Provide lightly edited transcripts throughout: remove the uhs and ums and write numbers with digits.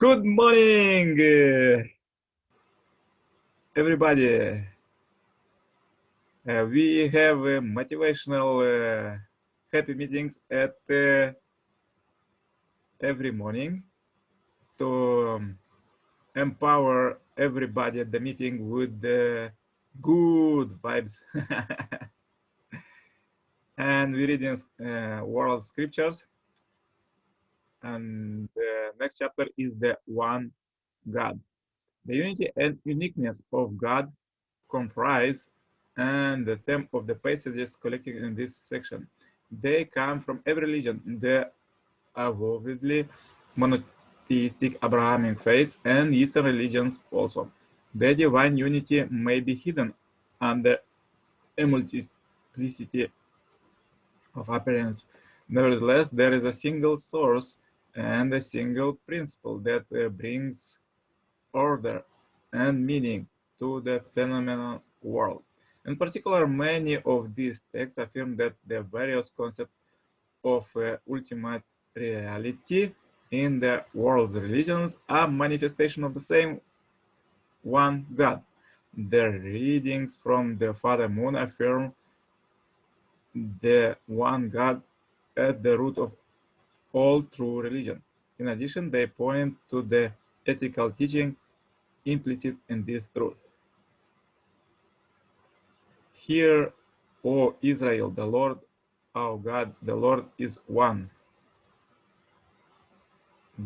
Good morning, everybody. We have motivational happy meetings at every morning to empower everybody at the meeting with good vibes. And we read in World Scriptures. And the next chapter is the One God. The unity and uniqueness of God comprise and the theme of the passages collected in this section. They come from every religion, the avowedly monotheistic Abrahamic faiths and Eastern religions also. The divine unity may be hidden under a multiplicity of appearance. Nevertheless, there is a single source and a single principle that brings order and meaning to the phenomenal world. In particular, many of these texts affirm that the various concepts of ultimate reality in the world's religions are manifestation of the same one God. The readings from the Father Moon affirm the one God at the root of all true religion. In addition, they point to the ethical teaching implicit in this truth. Hear, O Israel, the Lord our God, the Lord is one.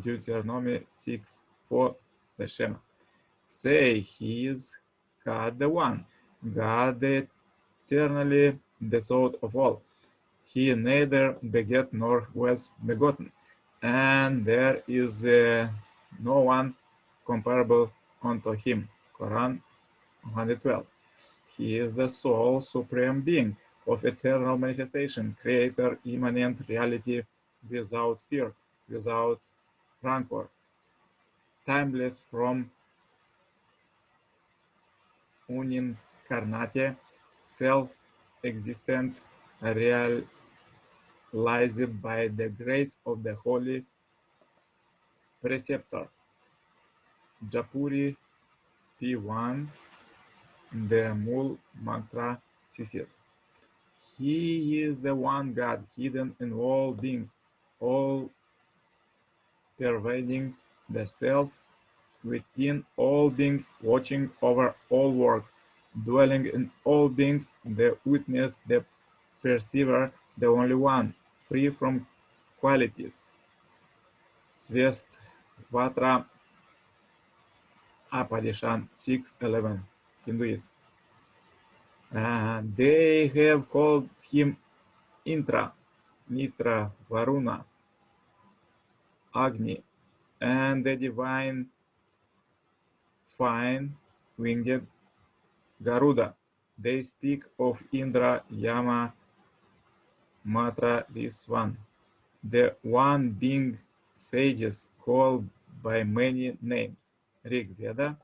Deuteronomy 6:4, the Shema. Say, He is God the One, God eternally the source of all. He neither begat nor was begotten, and there is no one comparable unto Him. Quran 112. He is the sole supreme being of eternal manifestation, creator, immanent reality, without fear, without rancor, timeless from unincarnate, self-existent, realized by the grace of the Holy Preceptor. Japuri P1, the Mul Mantra Sisir. He is the one God, hidden in all beings, all pervading the self within all beings, watching over all works, dwelling in all beings, the witness, the perceiver, the only one, free from qualities. Svest Vatra Apadishan 6:11, Hinduism. They have called him Intra, Mitra, Varuna, Agni, and the divine fine-winged Garuda. They speak of Indra, Yama, Matra, this one. The one being sages called by many names. Rig Veda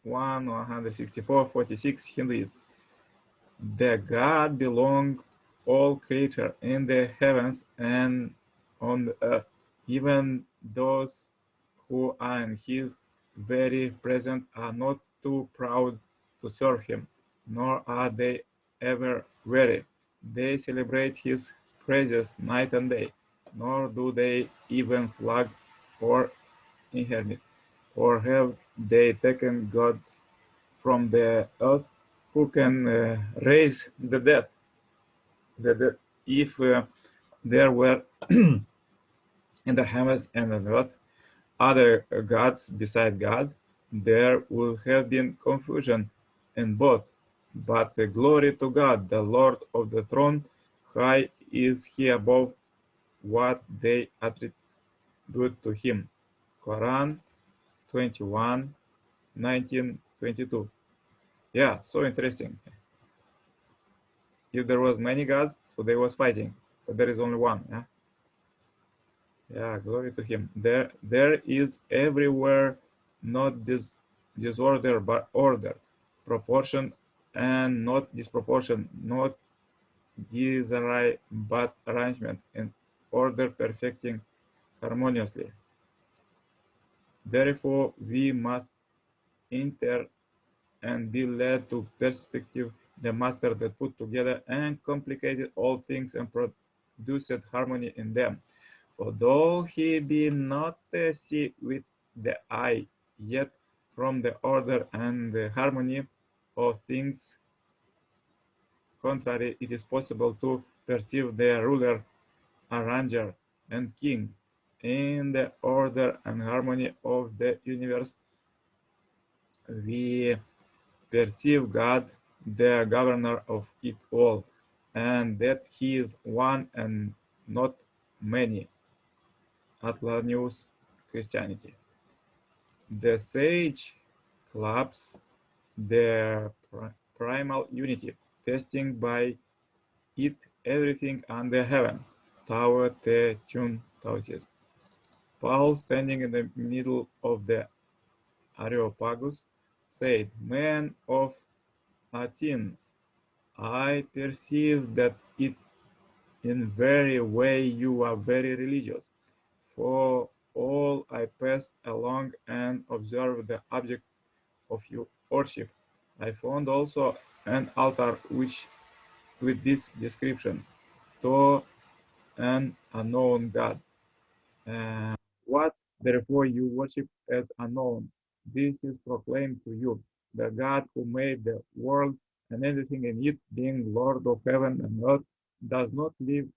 164:46 Hinduism. The God belong all creature in the heavens and on the earth, even those who are in his very presence are not too proud to serve him, nor are they ever weary. They celebrate his praises night and day, nor do they even flag or inherit, or have they taken God from the earth who can raise the dead. If there were in the heavens and on earth other gods beside God, there would have been confusion in both. But glory to God, the Lord of the throne, high is he above what they attribute to him. Quran 21:19-22. Yeah, so interesting. If there was many gods, so they was fighting, but there is only one. Yeah, glory to him. There is everywhere not disorder but order, proportion and not disproportion, not disarray but arrangement, and order perfecting harmoniously. Therefore, we must enter and be led to perspective the master that put together and complicated all things and produced harmony in them. For though he be not see with the eye, yet from the order and the harmony of things contrary, it is possible to perceive the ruler, arranger, and king in the order and harmony of the universe. We perceive God, the governor of it all, and that he is one and not many. Atlanus Christianity. The sage claps their primal unity, testing by it everything under heaven. Tao Te Chun Taoist. Paul, standing in the middle of the Areopagus, said, Men of Athens, I perceive that in very way you are very religious. For all I passed along and observed the object of your worship. I found also an altar which with this description, to an unknown God. What therefore you worship as unknown, this is proclaimed to you, the God who made the world and everything in it, being Lord of heaven and earth, does not live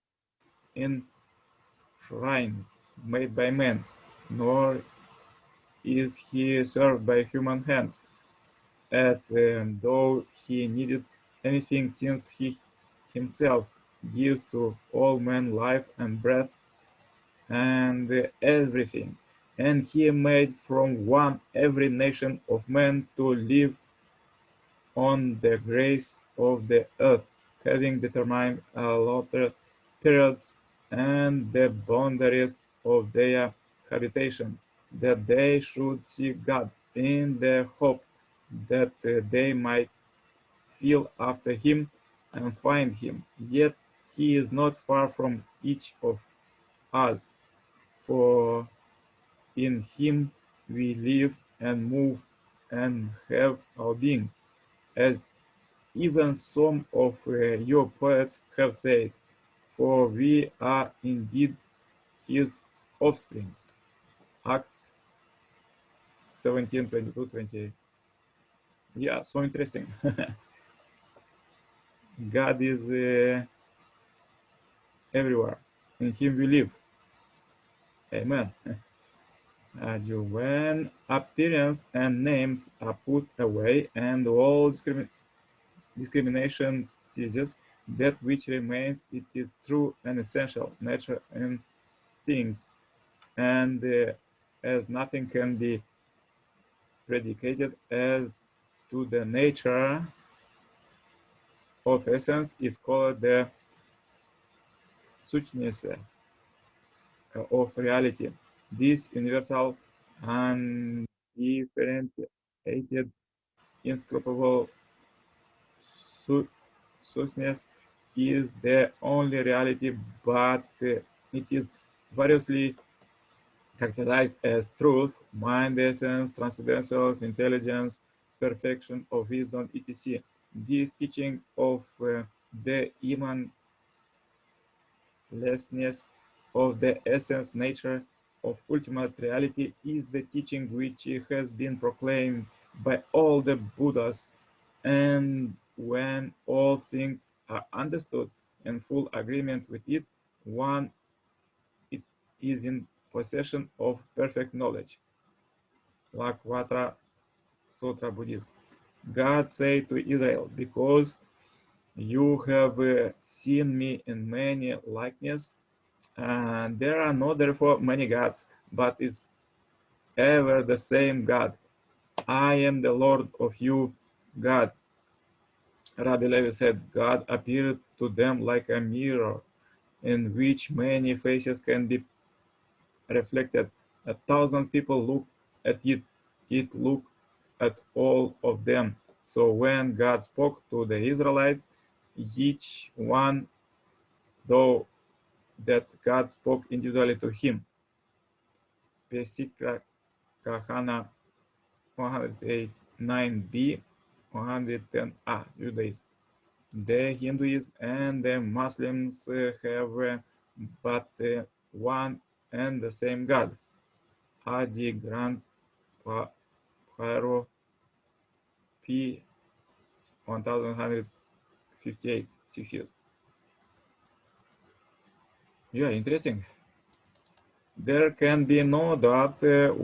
in shrines made by men, nor is he served by human hands, as though he needed anything, since he himself gives to all men life and breath and everything. And he made from one every nation of men to live on the grace of the earth, having determined allotted periods and the boundaries of their habitation, that they should seek God in the hope that they might feel after him and find him. Yet he is not far from each of us, for in him we live and move and have our being, as even some of your poets have said, for we are indeed his offspring. Acts 17:22-28. Yeah, so interesting. God is everywhere. In him we live. Amen. When appearance and names are put away and all discrimination ceases, that which remains, it is true and essential nature in things, and as nothing can be predicated as to the nature of essence is called the suchness of reality. This universal and differentiated inscrutable suchness is the only reality, but it is variously characterized as truth, mind, essence, transcendental intelligence, perfection of wisdom, etc. This teaching of the immaneness of the essence nature of ultimate reality is the teaching which has been proclaimed by all the Buddhas, and when all things are understood in full agreement with it, one it is in possession of perfect knowledge. Lakvatra Sutra Buddhism. God said to Israel, because you have seen me in many likeness, and there are not therefore many gods, but is ever the same God. I am the Lord of you, God. Rabbi Levi said, God appeared to them like a mirror in which many faces can be reflected. 1,000 people look at it, it looked at all of them. So when God spoke to the Israelites, each one, though that God spoke individually to him. Pesikra Kahana 189b, 110a, Judaism. The Hindus and the Muslims have but one and the same God, Adi Grand Pharaoh P 1158, 6 years. Yeah, interesting. There can be no doubt that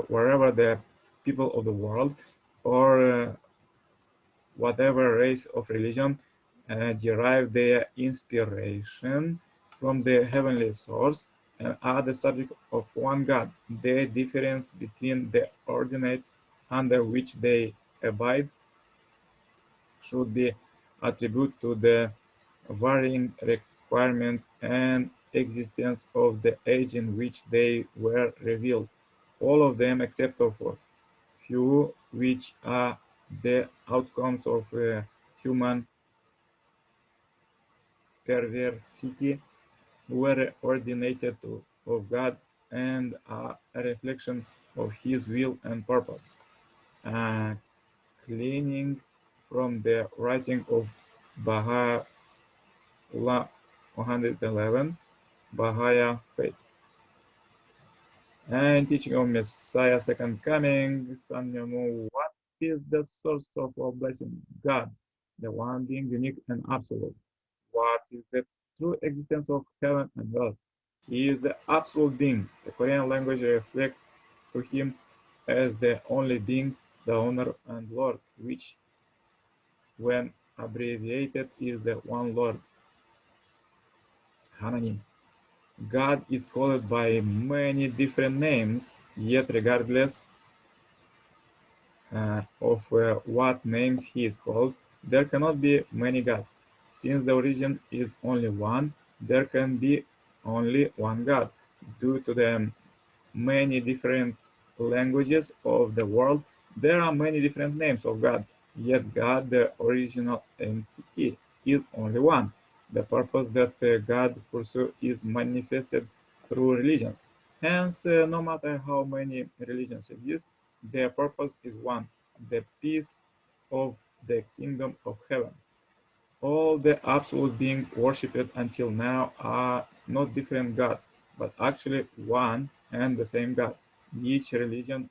wherever the people of the world or whatever race of religion derive their inspiration from the heavenly source and are the subject of one God. The difference between the ordinates under which they abide should be attributed to the varying requirements and existence of the age in which they were revealed, all of them except of a few, which are the outcomes of human perversity, were ordinated of God and are a reflection of His will and purpose. Cleaning from the writing of Baha'u'llah 111, Bahaya Faith. And teaching of Messiah second coming, son, you know, what is the source of our blessing? God, the one being unique and absolute. What is the true existence of heaven and earth? He is the absolute being. The Korean language reflects to him as the only being, the owner and Lord, which, when abbreviated, is the one Lord, Hananim. God is called by many different names, yet regardless of what names he is called, there cannot be many gods. Since the origin is only one, there can be only one God. Due to the many different languages of the world, there are many different names of God, yet God, the original entity, is only one. The purpose that God pursues is manifested through religions. Hence, no matter how many religions exist, their purpose is one, the peace of the kingdom of heaven. All the absolute beings worshipped until now are not different gods, but actually one and the same God. Each religion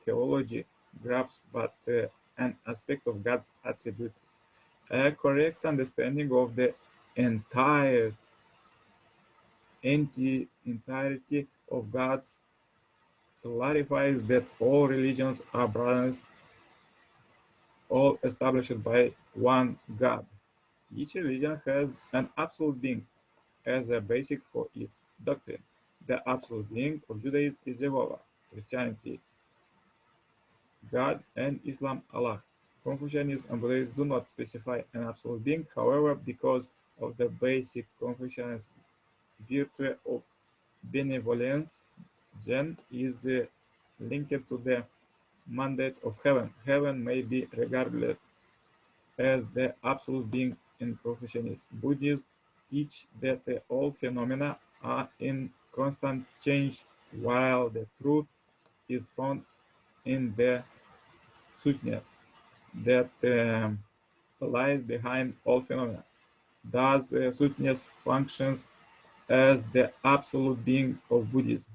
theology grasps but an aspect of God's attributes. A correct understanding of the entire entirety of God's clarifies that all religions are brothers, all established by one God. Each religion has an absolute being as a basic for its doctrine. The absolute being of Judaism is Jehovah, Christianity, God, and Islam, Allah. Confucianism and Buddhism do not specify an absolute being, however, because of the basic Confucianist virtue of benevolence, Zen is linked to the mandate of heaven. Heaven may be regarded as the absolute being in Confucianism. Buddhists teach that all phenomena are in constant change, while the truth is found in the suchness that lies behind all phenomena. Thus, suchness functions as the absolute being of Buddhism.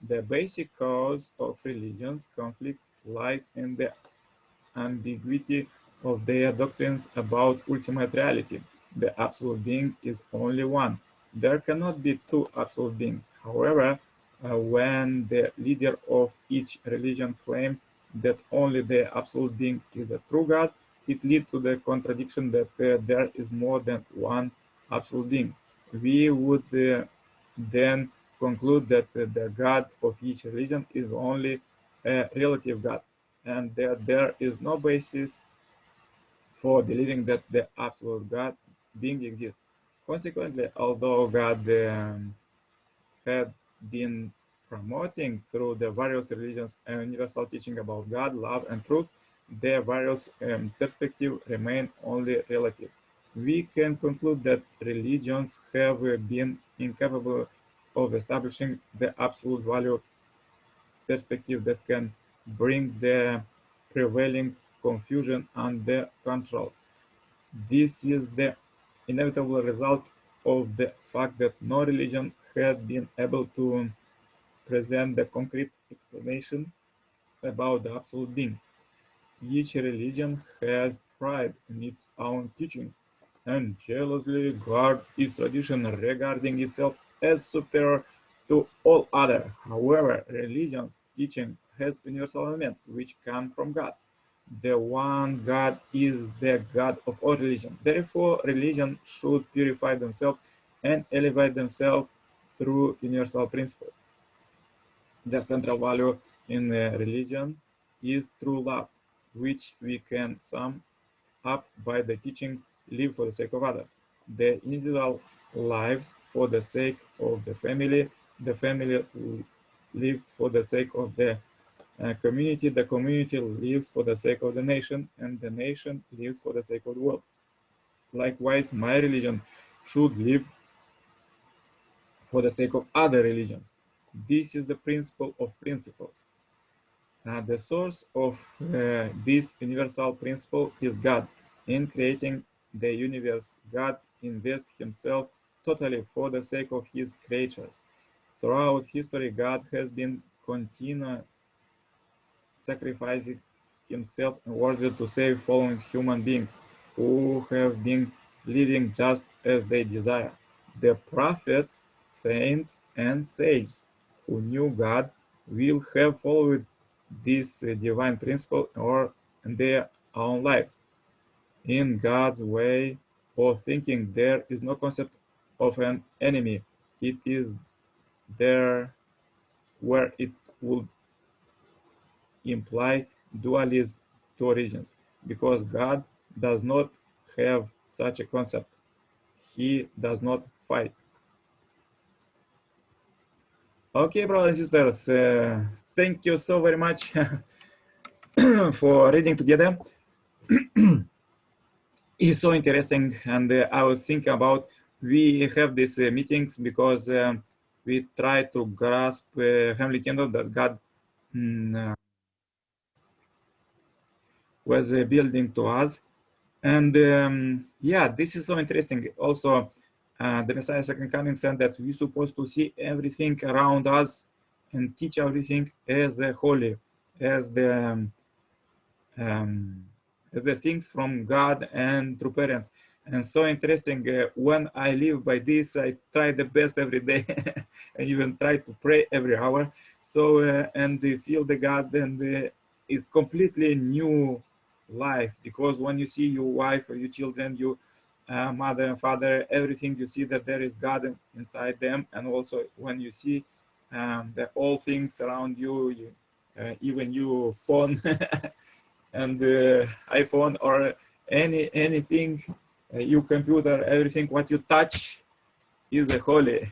The basic cause of religion's conflict lies in the ambiguity of their doctrines about ultimate reality. The absolute being is only one. There cannot be two absolute beings. However, when the leader of each religion claims that only the absolute being is the true God, it leads to the contradiction that there is more than one absolute being. We would then conclude that the God of each religion is only a relative God, and that there is no basis for believing that the absolute God being exists. Consequently, although God had been promoting through the various religions a universal teaching about God, love, and truth, their various perspectives remain only relative. We can conclude that religions have been incapable of establishing the absolute value perspective that can bring the prevailing confusion under control. This is the inevitable result of the fact that no religion had been able to present the concrete explanation about the absolute being. Each religion has pride in its own teaching and jealously guards its tradition, regarding itself as superior to all other. However, religion's teaching has universal elements which come from God. The one God is the God of all religion. Therefore, religion should purify themselves and elevate themselves through universal principles. The central value in religion is true love, which we can sum up by the teaching live for the sake of others. The individual lives for the sake of the family lives for the sake of the community lives for the sake of the nation, and the nation lives for the sake of the world. Likewise, my religion should live for the sake of other religions. This is the principle of principles. The source of this universal principle is God. In creating the universe, God invests himself totally for the sake of his creatures. Throughout history, God has been continually sacrificing himself in order to save fallen human beings who have been living just as they desire. The prophets, saints, and sages who knew God will have followed this divine principle or in their own lives. In God's way of thinking, there is no concept of an enemy. It is there where it would imply dualism to origins, because God does not have such a concept. He does not fight. Okay, brothers and sisters, thank you so very much for reading together. It's so interesting, and I was thinking about we have these meetings because we try to grasp heavenly kingdom that God was building to us. And yeah, this is so interesting. Also, the Messiah second coming said that we're supposed to see everything around us and teach everything as the holy, as the um, as the things from God and through parents. And so interesting. When I live by this, I try the best every day, and even try to pray every hour. So and feel the God, and it's completely new life, because when you see your wife or your children, your mother and father, everything, you see that there is God inside them. And also when you see that all things around you, even your phone and iPhone or anything, your computer, everything what you touch is a holy.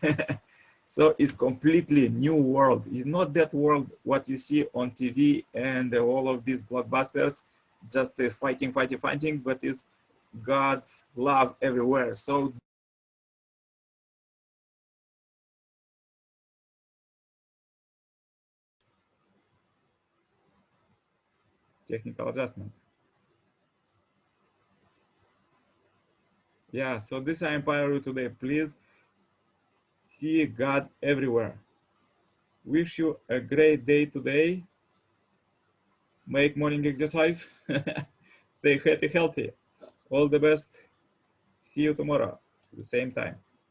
So it's completely new world. It's not that world what you see on TV and all of these blockbusters, just fighting, but it's God's love everywhere. So technical adjustment. Yeah, so this I empower you today. Please see God everywhere. Wish you a great day today. Make morning exercise. Stay healthy. All the best. See you tomorrow at the same time.